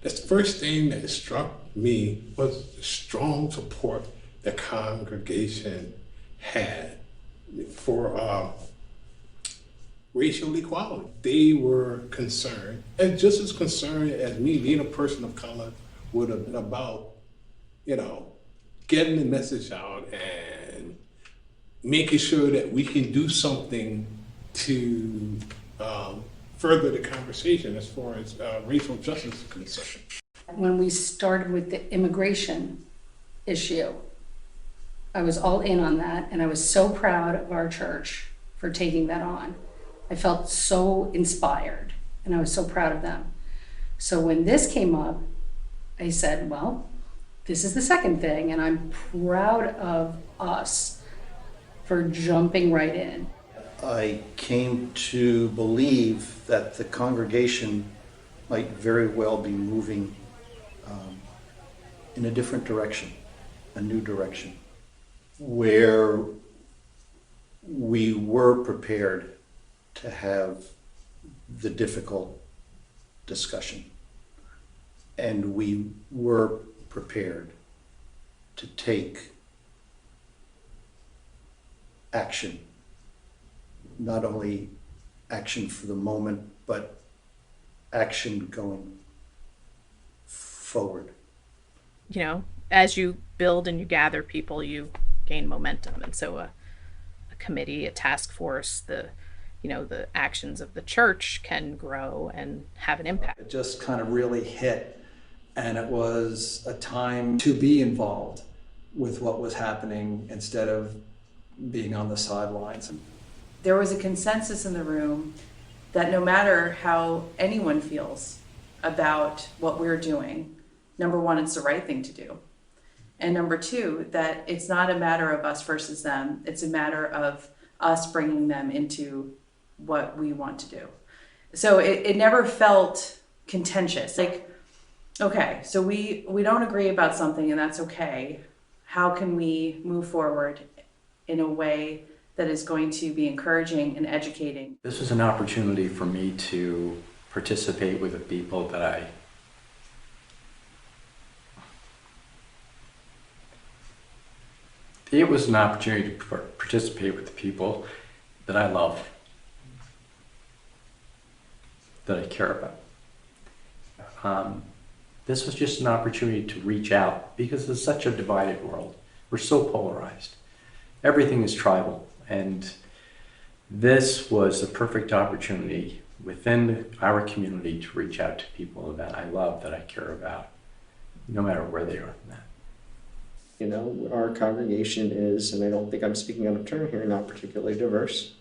The first thing that struck me was the strong support the congregation had for racial equality. They were concerned, and just as concerned as me being a person of color would have been about, you know, getting the message out and making sure that we can do something to further the conversation as far as racial justice is concerned. When we started with the immigration issue, I was all in on that, and I was so proud of our church for taking that on. I felt so inspired, and I was so proud of them. So when this came up, I said, well, this is the second thing, and I'm proud of us for jumping right in. I came to believe that the congregation might very well be moving in a different direction, a new direction, where we were prepared to have the difficult discussion, and we were prepared to take action, not only action for the moment, but action going forward. You know, as you build and you gather people, you gain momentum. And so a committee, a task force, the actions of the church can grow and have an impact. It just kind of really hit, and it was a time to be involved with what was happening instead of being on the sidelines. There was a consensus in the room that no matter how anyone feels about what we're doing, number one, it's the right thing to do. And number two, that it's not a matter of us versus them. It's a matter of us bringing them into what we want to do. So it never felt contentious. Like, okay, so we don't agree about something, and that's okay. How can we move forward in a way that is going to be encouraging and educating? This was an opportunity for me to participate with the people that It was an opportunity to participate with the people that I love, that I care about. This was just an opportunity to reach out because it's such a divided world. We're so polarized. Everything is tribal, and this was a perfect opportunity within our community to reach out to people that I love, that I care about, no matter where they are in that. You know, our congregation is, and I don't think I'm speaking out of turn here, not particularly diverse.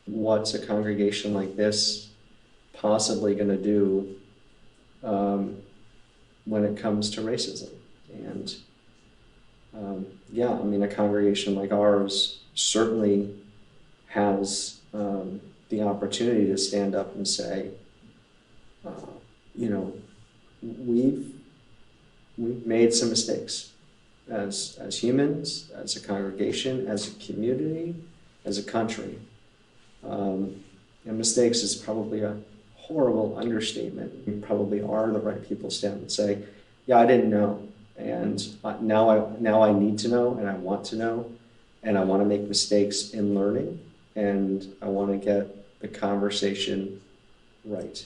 What's a congregation like this possibly going to do when it comes to racism? And a congregation like ours certainly has the opportunity to stand up and say, we've made some mistakes as humans, as a congregation, as a community, as a country. And mistakes is probably a horrible understatement. We probably are the right people to stand up and say, yeah, I didn't know. And now I need to know, and I want to know, and I want to make mistakes in learning, and I want to get the conversation right.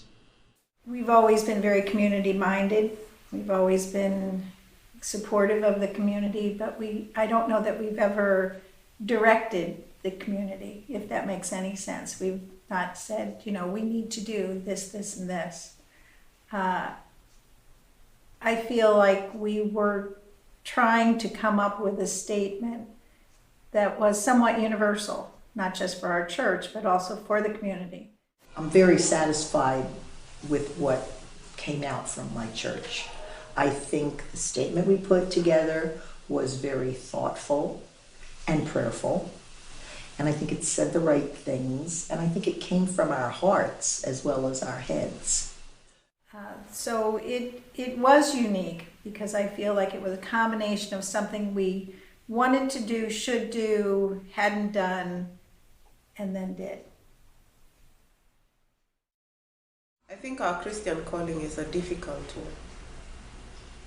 We've always been very community-minded. We've always been supportive of the community, but I don't know that we've ever directed the community, if that makes any sense. We've not said, we need to do this, this, and this. I feel like we were trying to come up with a statement that was somewhat universal, not just for our church, but also for the community. I'm very satisfied with what came out from my church. I think the statement we put together was very thoughtful and prayerful, and I think it said the right things, and I think it came from our hearts as well as our heads. So it was unique because I feel like it was a combination of something we wanted to do, should do, hadn't done, and then did. I think our Christian calling is a difficult one.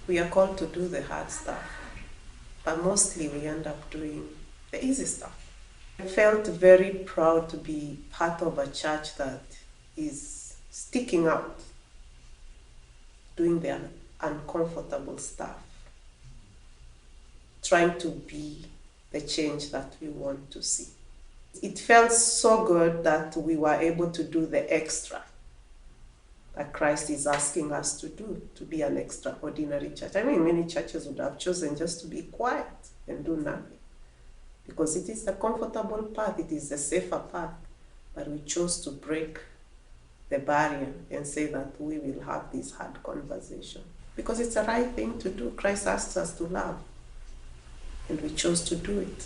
we are called to do the hard stuff, but mostly we end up doing the easy stuff. I felt very proud to be part of a church that is sticking out, doing the uncomfortable stuff, trying to be the change that we want to see. It felt so good that we were able to do the extra that Christ is asking us to do, to be an extraordinary church. I mean, many churches would have chosen just to be quiet and do nothing, because it is the comfortable path, it is the safer path, but we chose to break the barrier and say that we will have this hard conversation, because it's the right thing to do. Christ asks us to love, and we chose to do it.